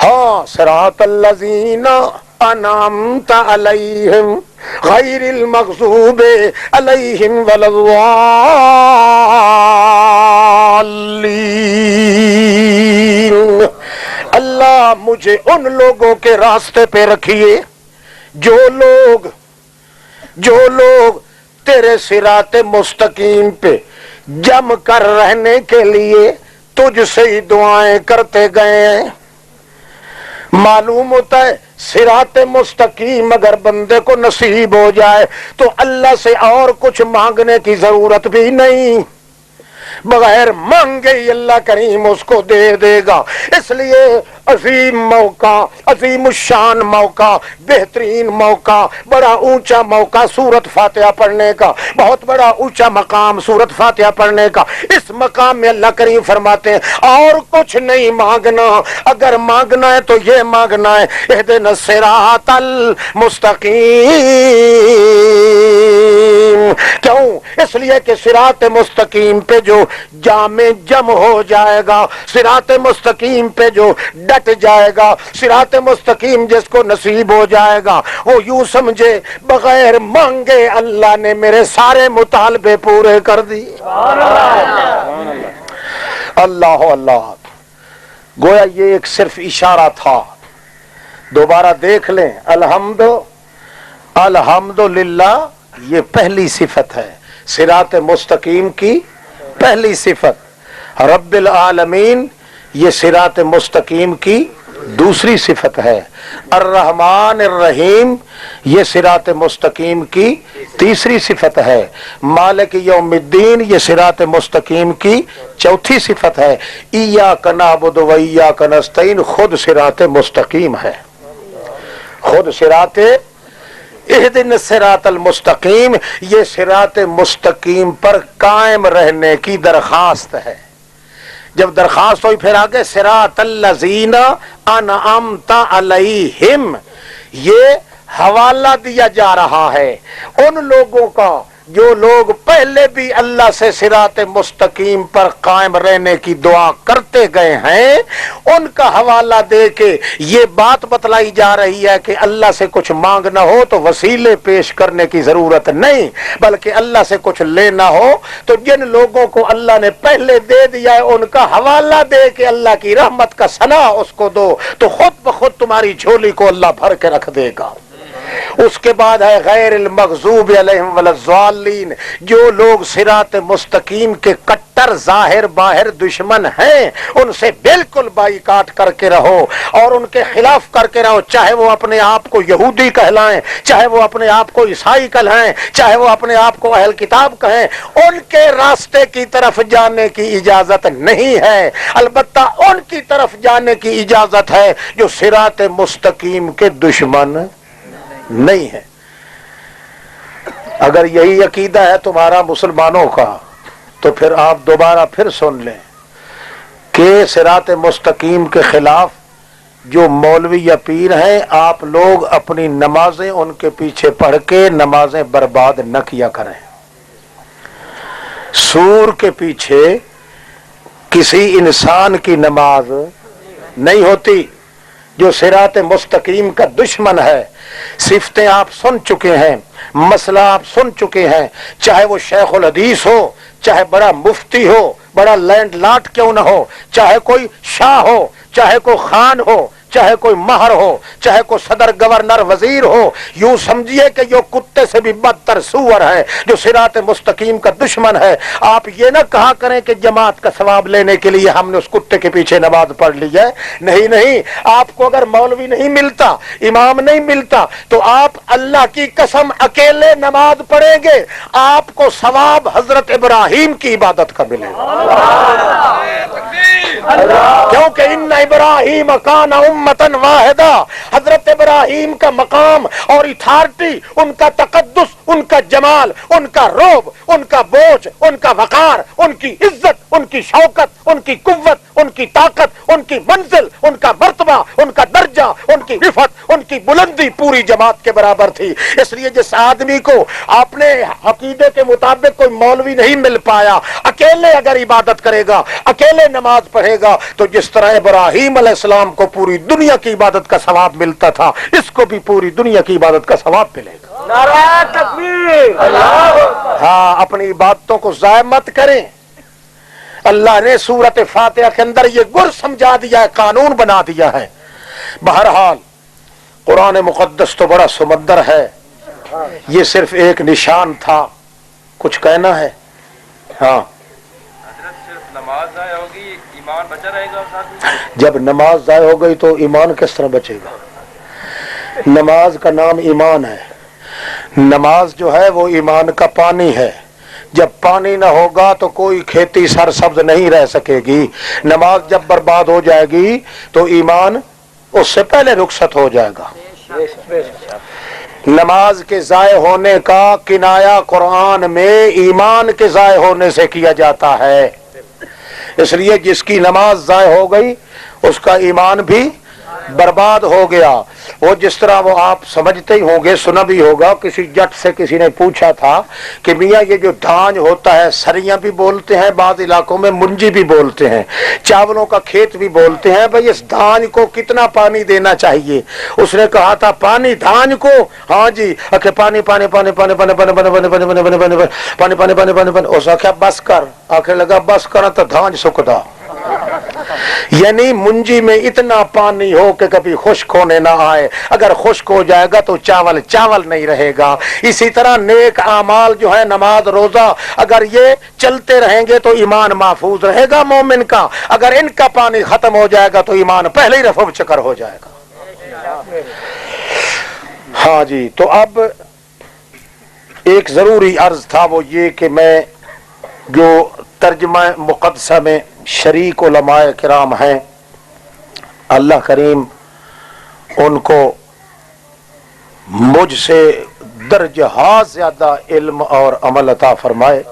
ہاں، صراط الذین انعمت علیہم غیر المغضوب علیہم ولا الضالین۔ اللہ مجھے ان لوگوں کے راستے پہ رکھیے جو لوگ تیرے صراط مستقیم پہ جم کر رہنے کے لیے تجھ سے ہی دعائیں کرتے گئے ہیں۔ معلوم ہوتا ہے صراط مستقیم اگر بندے کو نصیب ہو جائے تو اللہ سے اور کچھ مانگنے کی ضرورت بھی نہیں، بغیر مانگے ہی اللہ کریم اس کو دے دے گا۔ اس لیے عظیم موقع، عظیم الشان موقع، بہترین موقع، بڑا اونچا موقع سورۃ فاتحہ پڑھنے کا، بہت بڑا اونچا مقام سورۃ فاتحہ پڑھنے کا۔ اس مقام میں اللہ کریم فرماتے ہیں اور کچھ نہیں مانگنا، اگر مانگنا ہے تو یہ مانگنا ہے اہدنا الصراط المستقیم۔ کیوں؟ اس لیے کہ صراط مستقیم پہ جو جم ہو جائے گا، صراط مستقیم پہ جو ڈٹ جائے گا، صراط مستقیم جس کو نصیب ہو جائے گا، وہ یوں سمجھے بغیر مانگے اللہ نے میرے سارے مطالبے پورے کر دیے۔ اللہ اللہ، گویا یہ ایک صرف اشارہ تھا، دوبارہ دیکھ لیں۔ الحمدللہ یہ پہلی صفت ہے صراط مستقیم کی، پہلی صفت۔ رب العالمین یہ صراط مستقیم کی دوسری صفت ہے۔ الرحمن الرحیم یہ صراط مستقیم کی تیسری صفت ہے۔ مالک یوم الدین یہ صراط مستقیم کی چوتھی صفت ہے۔ ایاک نعبد و ایاک نستعین خود صراط مستقیم ہے، خود صراط اہدنا الصراط المستقیم، یہ صراط مستقیم پر قائم رہنے کی درخواست ہے۔ جب درخواست ہوئی پھر آگے صراط الذین انعمت علیہم، یہ حوالہ دیا جا رہا ہے ان لوگوں کا جو لوگ پہلے بھی اللہ سے صراط مستقیم پر قائم رہنے کی دعا کرتے گئے ہیں، ان کا حوالہ دے کے یہ بات بتلائی جا رہی ہے کہ اللہ سے کچھ مانگنا ہو تو وسیلے پیش کرنے کی ضرورت نہیں، بلکہ اللہ سے کچھ لینا ہو تو جن لوگوں کو اللہ نے پہلے دے دیا ہے ان کا حوالہ دے کے اللہ کی رحمت کا ثنا اس کو دو، تو خود بخود تمہاری جھولی کو اللہ بھر کے رکھ دے گا۔ اس کے بعد ہے غیر المغضوب علیہم ولا الضالین، جو لوگ صراط مستقیم کے کٹر ظاہر باہر دشمن ہیں ان سے بالکل بائیکاٹ کر کے رہو اور ان کے خلاف کر کے رہو، چاہے وہ اپنے آپ کو یہودی کہلائیں، چاہے وہ اپنے آپ کو عیسائی کہلائیں، چاہے وہ اپنے آپ کو اہل کتاب کہیں، ان کے راستے کی طرف جانے کی اجازت نہیں ہے، البتہ ان کی طرف جانے کی اجازت ہے جو صراط مستقیم کے دشمن نہیں ہے۔ اگر یہی عقیدہ ہے تمہارا مسلمانوں کا تو پھر آپ دوبارہ پھر سن لیں کہ صراط مستقیم کے خلاف جو مولوی یا پیر ہیں، آپ لوگ اپنی نمازیں ان کے پیچھے پڑھ کے نمازیں برباد نہ کیا کریں۔ سور کے پیچھے کسی انسان کی نماز نہیں ہوتی جو صراط مستقیم کا دشمن ہے۔ صفتیں آپ سن چکے ہیں، مسئلہ آپ سن چکے ہیں، چاہے وہ شیخ الحدیث ہو، چاہے بڑا مفتی ہو، بڑا لینڈ لاٹ کیوں نہ ہو، چاہے کوئی شاہ ہو، چاہے کوئی خان ہو، چاہے کوئی مہر ہو، چاہے کوئی صدر گورنر وزیر ہو، یوں سمجھیے کہ یہ کتے سے بھی بدتر سور ہے جو صراط مستقیم کا دشمن ہے۔ آپ یہ نہ کہا کریں کہ جماعت کا ثواب لینے کے لیے ہم نے اس کتے کے پیچھے نماز پڑھ لی ہے، نہیں نہیں، آپ کو اگر مولوی نہیں ملتا، امام نہیں ملتا تو آپ اللہ کی قسم اکیلے نماز پڑھیں گے، آپ کو ثواب حضرت ابراہیم کی عبادت کا ملے گا، کیونکہ ان ابراہیم کان امتن واحدہ، حضرت ابراہیم کا مقام اور اتھارٹی، ان کا تقدس، ان کا جمال، ان کا روب، ان کا بوجھ، ان کا وقار، ان کی عزت، ان کی شوکت، ان کی قوت، ان کی طاقت، ان کی منزل، ان کا مرتبہ، ان کا درجہ، ان کی رفعت، ان کی بلندی پوری جماعت کے برابر تھی۔ اس لیے جس آدمی کو اپنے عقیدے کے مطابق کوئی مولوی نہیں مل پایا، اکیلے اگر عبادت کرے گا، اکیلے نماز پڑھے گا، تو جس طرح ابراہیم علیہ السلام کو پوری دنیا کی عبادت کا ثواب ملتا تھا، اس کو بھی پوری دنیا کی عبادت کا ثواب ملے گا۔ نعرہ تکبیر، ہاں، اپنی عبادتوں کو ضائع مت کریں۔ اللہ نے سورۃ فاتحہ کے اندر یہ گر سمجھا دیا ہے، قانون بنا دیا ہے۔ بہرحال قرآن مقدس تو بڑا سمندر ہے، یہ صرف ایک نشان تھا۔ کچھ کہنا ہے؟ ہاں، نماز ضائع ہوگی، ایمان بچا رہے گا ساتھ میں؟ جب نماز ضائع ہو گئی تو ایمان کس طرح بچے گا؟ نماز کا نام ایمان ہے، نماز جو ہے وہ ایمان کا پانی ہے، جب پانی نہ ہوگا تو کوئی کھیتی سرسبز نہیں رہ سکے گی۔ نماز جب برباد ہو جائے گی تو ایمان اس سے پہلے رخصت ہو جائے گا۔ نماز کے ضائع ہونے کا کنایا قرآن میں ایمان کے ضائع ہونے سے کیا جاتا ہے، اس لیے جس کی نماز ضائع ہو گئی اس کا ایمان بھی برباد ہو گیا۔ وہ جس طرح وہ آپ سمجھتے ہی ہوں گے، سنا بھی ہوگا، کسی جٹ سے کسی نے پوچھا تھا کہ میاں یہ جو دھان ہوتا ہے، سریاں بھی بولتے ہیں، بعض علاقوں میں منجی بھی بولتے ہیں، چاولوں کا کھیت بھی بولتے ہیں، بھئی اس دھان کو کتنا پانی دینا چاہیے؟ اس نے کہا تھا پانی دھان کو؟ ہاں جی، آخر پانی پانی پانی پانی پانی پانی پانی پانی پانی پانی پانی پانی پانی پانی پانی پانی پانی اس آخر بس کر، آخر لگا بس کرنا تو دھان سکتا، یعنی منجی میں اتنا پانی ہو کہ کبھی خشک ہونے نہ آئے، اگر خشک ہو جائے گا تو چاول چاول نہیں رہے گا۔ اسی طرح نیک اعمال جو ہے، نماز روزہ، اگر یہ چلتے رہیں گے تو ایمان محفوظ رہے گا مومن کا، اگر ان کا پانی ختم ہو جائے گا تو ایمان پہلے ہی رفع چکر ہو جائے گا۔ ہاں جی، تو اب ایک ضروری عرض تھا، وہ یہ کہ میں جو ترجمہ مقدسہ میں شریک علماء کرام ہیں، اللہ کریم ان کو مجھ سے درجہ زیادہ علم اور عمل عطا فرمائے۔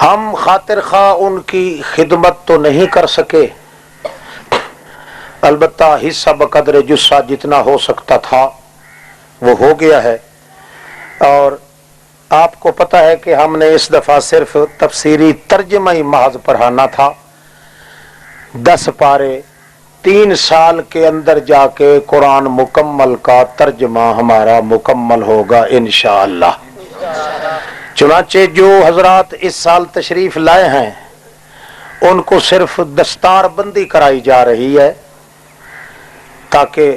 ہم خاطر خواہ ان کی خدمت تو نہیں کر سکے، البتہ حصہ بقدر جسہ جتنا ہو سکتا تھا وہ ہو گیا ہے۔ اور آپ کو پتہ ہے کہ ہم نے اس دفعہ صرف تفسیری ترجمہ ہی محض پڑھانا تھا، 10 پارے، 3 سال کے اندر جا کے قرآن مکمل کا ترجمہ ہمارا مکمل ہوگا انشاءاللہ۔ چنانچہ جو حضرات اس سال تشریف لائے ہیں ان کو صرف دستار بندی کرائی جا رہی ہے تاکہ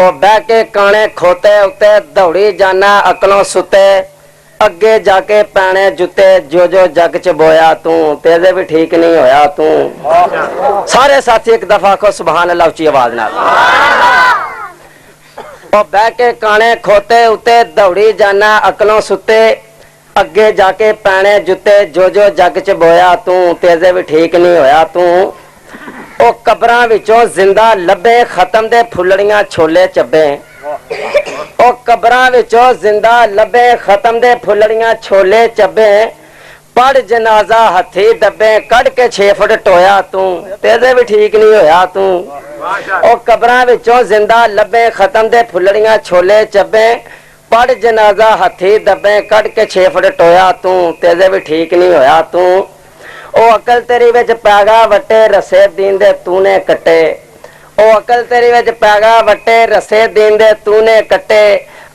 ਉਹ ਬਹਿ ਕੇ ਕਾਣੇ ਖੋਤੇ ਉੱਤੇ ਦੌੜੀ ਜਾਣਾ ਅਕਲੋਂ ਸੁੱਤੇ ਅੱਗੇ ਜਾ ਕੇ ਪੈਣੇ ਜੁੱਤੇ ਜੋ ਜੋ ਜੱਗ ਚ ਬੋਇਆ ਤੂੰ ਤੇਰੇ ਵੀ ਠੀਕ ਨਹੀਂ ਹੋਇਆ ਤੂੰ। ਸਾਰੇ ਸਾਥੀ ਇੱਕ ਦਫਾ ਆਖੋ ਸੁਭਾਨ ਅੱਲਾਹ ਉੱਚੀ ਆਵਾਜ਼ ਨਾਲ। ਉਹ ਬਹਿ ਕੇ ਕਾਣੇ ਖੋਤੇ ਉੱਤੇ ਦੌੜੀ ਜਾਣਾ ਅਕਲੋਂ ਸੁੱਤੇ ਅੱਗੇ ਜਾ ਕੇ ਪੈਣੇ ਜੁੱਤੇ ਜੋ ਜੋ ਜੱਗ ਚ ਬੋਇਆ ਤੂੰ ਤੇਰੇ ਵੀ ਠੀਕ ਨਹੀਂ ਹੋਇਆ ਤੂੰ। ਉਹ ਕਬਰਾਂ ਵਿੱਚੋਂ ਜ਼ਿੰਦਾ ਲੱਭੇ ਖਤਮ ਦੇ ਫੁੱਲੜੀਆਂ ਛੋਲੇ ਚੱਬੇ ਉਹ ਕਬਰਾਂ ਵਿੱਚੋਂ ਜ਼ਿੰਦਾ ਲੱਭੇ ਖਤਮ ਦੇ ਫੁੱਲੜੀਆਂ ਛੋਲੇ ਚੱਬੇ ਪੜ ਜਨਾਜ਼ਾ ਹੱਥੀ ਦੱਬੇ ਕੱਢ ਕੇ 6 ਫੁੱਟ ਟੋਇਆ ਤੂੰ ਤੇਰੇ ਵੀ ਠੀਕ ਨਹੀਂ ਹੋਇਆ ਤੂੰ। ਉਹ ਕਬਰਾਂ ਵਿੱਚੋਂ ਜ਼ਿੰਦਾ ਲੱਭੇ ਖਤਮ ਦੇ ਫੁੱਲੜੀਆਂ ਛੋਲੇ ਚੱਬੇ ਪੜ ਜਨਾਜ਼ਾ ਹੱਥੀ ਦੱਬੇ ਕੱਢ ਕੇ 6 ਫੁੱਟ ਟੋਇਆ ਤੂੰ ਤੇਰੇ ਵੀ ਠੀਕ ਨਹੀਂ ਹੋਇਆ ਤੂੰ। ਉਹ ਅਕਲ ਤੇਰੀ ਵਿੱਚ ਪੈਗਾ ਵੱਟੇ ਰਸੇ ਦੀਨ ਦੇ ਤੂਨੇ ਕੱਟੇ ਉਹ ਅਕਲ ਤੇਰੀ ਵਿੱਚ ਪੈਗਾ ਵੱਟੇ ਰਸੇ ਦੀਨ ਦੇ ਤੂਨੇ ਕੱਟੇ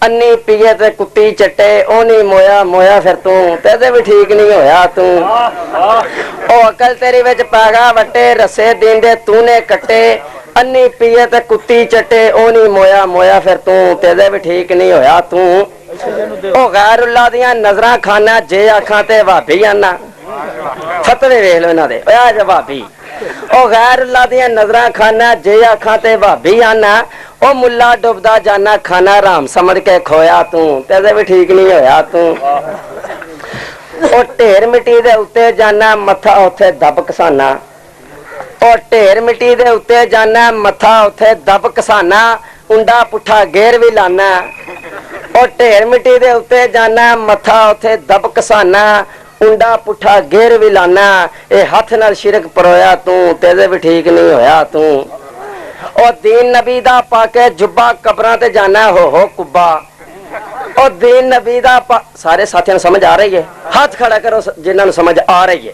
ਅੰਨੀ ਪੀਏ ਤੇ ਕੁੱਤੀ ਚੱਟੇ ਉਹ ਨਹੀਂ ਮੋਇਆ ਮੋਇਆ ਫਿਰ ਤੂੰ ਤੇਰੇ ਵੀ ਠੀਕ ਨਹੀਂ ਹੋਇਆ ਤੂੰ। ਉਹ ਅਕਲ ਤੇਰੀ ਵਿੱਚ ਪੈਗਾ ਵੱਟੇ ਰਸੇ ਦੀਨ ਦੇ ਤੂਨੇ ਕੱਟੇ ਅੰਨੀ ਪੀਏ ਤੇ ਕੁੱਤੀ ਚੱਟੇ ਉਹ ਨਹੀਂ ਮੋਇਆ ਮੋਇਆ ਫਿਰ ਤੂੰ ਤੇਰੇ ਵੀ ਠੀਕ ਨਹੀਂ ਹੋਇਆ ਤੂੰ। ਉਹ ਗੈਰੁੱਲਾ ਦੀਆਂ ਨਜ਼ਰਾਂ ਖਾਨਾ ਜੇ ਅੱਖਾਂ ਤੇ ਵਾਭੀ ਆਨਾ ਫਤਵੇ ਵੇਖ ਲੋ ਇਹਨਾਂ ਦੇ ਆ ਜਵਾਬੀ। ਉਹ ਗੈਰੁੱਲਾ ਦੀਆਂ ਨਜ਼ਰਾਂ ਖਾਨਾ ਜੇ ਅੱਖਾਂ ਤੇ ਵਾਭੀ ਆਨਾ ਉਹ ਮੁੱਲਾ ਡੁੱਬਦਾ ਜਾਨਾ ਖਾਨਾ ਰਾਮ ਸਮਝ ਕੇ ਖੋਇਆ ਤੂੰ ਤੇਰੇ ਵੀ ਠੀਕ ਨਹੀਂ ਹੋਇਆ ਤੂੰ। ਉਹ ਢੇਰ ਮਿੱਟੀ ਦੇ ਉੱਤੇ ਜਾਨਾ ਮੱਥਾ ਉੱਥੇ ਦਬ ਕਸਾਨਾ ਉਹ ਢੇਰ ਮਿੱਟੀ ਦੇ ਉੱਤੇ ਜਾਨਾ ਮੱਥਾ ਉੱਥੇ ਦਬ ਕਸਾਨਾ ਉੰਡਾ ਪੁੱਠਾ ਗੇਰ ਵੀ ਲਾਨਾ ਉਹ ਢੇਰ ਮਿੱਟੀ ਦੇ ਉੱਤੇ ਜਾਨਾ ਮੱਥਾ ਉੱਥੇ ਦਬ ਕਸਾਨਾ ਉੰਡਾ ਪੁੱਠਾ ਗੇਰ ਵੀ ਲਾਨਾ ਇਹ ਹੱਥ ਨਾਲ ਸ਼ਿਰਕ ਪਰੋਇਆ ਤੂੰ ਤੇਰੇ ਵੀ ਠੀਕ ਨਹੀਂ ਹੋਇਆ ਤੂੰ। ਉਹ ਦੀਨ ਨਬੀ ਦਾ ਪਾ ਕੇ ਜੁੱਬਾ ਕਬਰਾਂ ਤੇ ਜਾਣਾ ਹੋ ਕੁੱਬਾ ਉਹ ਦੀਨ ਨਬੀ ਦਾ ਸਾਰੇ ਸਾਥੀਆਂ ਨੂੰ ਸਮਝ ਆ ਰਹੀ ਹੈ ਹੱਥ ਖੜਾ ਕਰੋ ਜਿਨ੍ਹਾਂ ਨੂੰ ਸਮਝ ਆ ਰਹੀ ਹੈ।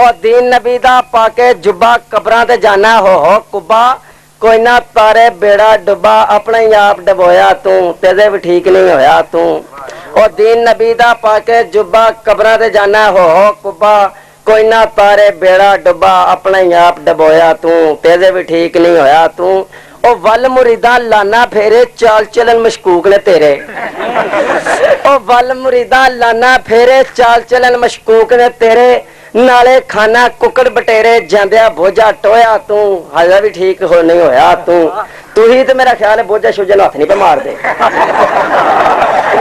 ਉਹ ਦੀਨ ਨਬੀ ਦਾ ਪਾ ਕੇ ਜੁੱਬਾ ਕਬਰਾਂ ਤੇ ਜਾਣਾ ਹੋ ਕੁੱਬਾ ਕੋਈ ਨਾ ਤਾਰੇ ਬੇੜਾ ਡੁੱਬਾ ਆਪਣਾ ਹੀ ਆਪ ਡਬੋਇਆ ਤੂੰ ਤੇਰੇ ਵੀ ਠੀਕ ਨਹੀਂ ਹੋਇਆ ਤੂੰ। ਉਹ ਦੀਨ ਨਬੀ ਦਾ ਪਾ ਕੇ ਜੁੱਬਾ ਕਬਰਾਂ ਤੇ ਜਾਣਾ ਹੋ ਕੁੱਬਾ ਕੋਈ ਨਾ ਤਾਰੇ ਬੇੜਾ ਡੁੱਬਾ ਆਪਣਾ ਹੀ ਆਪ ਡਬੋਇਆ ਤੂੰ ਤੇਰੇ ਵੀ ਠੀਕ ਨਹੀਂ ਹੋਇਆ ਤੂੰ। ਉਹ ਵੱਲ ਮੁਰੀਦਾ ਲਾਨਾ ਫੇਰੇ ਚਾਲ ਚਲਨ ਮਸ਼ਕੂਕ ਨੇ ਤੇਰੇ ਉਹ ਵੱਲ ਮੁਰੀਦਾ ਲਾਨਾ ਫੇਰੇ ਚਾਲ ਚਲਨ ਮਸ਼ਕੂਕ ਨੇ ਤੇਰੇ ਨਾਲੇ ਖਾਨਾ ਕੁੱਕੜ ਬਟੇਰੇ ਜਾਂਦਿਆ ਬੋਝਾ ਟੋਇਆ ਤੂੰ ਹਾਲੇ ਵੀ ਠੀਕ ਹੋ ਨਹੀਂ ਹੋਇਆ ਤੂੰ ਹੀ ਤੇ ਮੇਰਾ ਖਿਆਲ ਹੈ ਬੋਝਾ ਸ਼ੋਝਾ ਨੂੰ ਹੱਥ ਨਹੀਂ ਪੇ ਮਾਰਦੇ